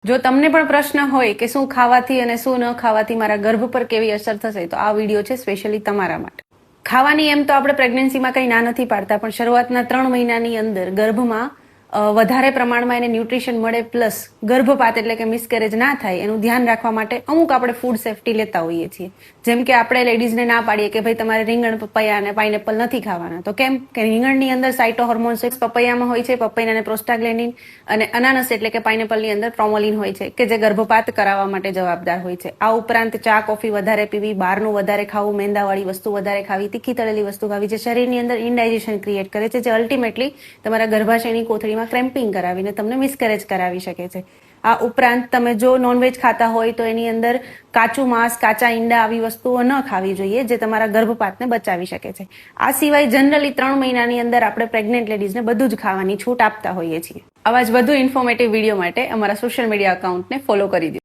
જો તમને પણ પ્રશ્ન હોય કે શું ખાવાથી અને શું ન ખાવાથી મારા ગર્ભ પર કેવી અસર થશે, તો આ વિડીયો છે સ્પેશિયલી તમારા માટે. ખાવાની એમ તો આપણે પ્રેગ્નન્સીમાં કંઈ ના નથી પાડતા, પણ શરૂઆતના 3 મહિનાની અંદર ગર્ભમાં વધારે પ્રમાણમાં એને ન્યુટ્રિશન મળે, પ્લસ ગર્ભપાત એટલે કે મિસકેરેજ ના થાય એનું ધ્યાન રાખવા માટે અમુક આપણે ફૂડ સેફટી લેતા હોઈએ છીએ. જેમ કે આપણે લેડીઝને ના પાડીએ કે ભાઈ તમારે રીંગણ, પપૈયા અને પાઇનેપલ નથી ખાવાના. તો કેમ કે રીંગણની અંદર સાઇટો હોર્મોન્સ પપૈયામાં હોય છે, પપૈયા અને પ્રોસ્ટાગ્લેન્ડિન, અને અનાનસ એટલે કે પાઇનેપલની અંદર પ્રોમોલિન હોય છે કે જે ગર્ભપાત કરાવવા માટે જવાબદાર હોય છે. આ ઉપરાંત ચા કોફી વધારે પીવી, બહારનું વધારે ખાવું, મેંદાવાળી વસ્તુ વધારે ખાવી, તીખી તળેલી વસ્તુ ખાવી, જે શરીરની અંદર ઇનડાઇજેશન ક્રિએટ કરે છે, જે અલ્ટિમેટલી તમારા ગર્ભાશયની કોથળીમાં ક્રેમ્પિંગ કરાવીને તમને મિસકેરેજ કરાવી શકે છે. આ ઉપરાંત તમે જો નોનવેજ ખાતા હોય તો એની અંદર કાચું માંસ, કાચા ઈંડા આવી વસ્તુઓ ન ખાવી જોઈએ, જે તમારા ગર્ભપાતને બચાવી શકે છે. આ સિવાય જનરલી 3 મહિનાની અંદર આપણે પ્રેગ્નેન્ટ લેડીઝને બધું જ ખાવાની છૂટ આપતા હોઈએ છીએ. આવા જ વધુ ઇન્ફોર્મેટિવ વિડીયો માટે અમારા સોશિયલ મીડિયા અકાઉન્ટને ફોલો કરી દો.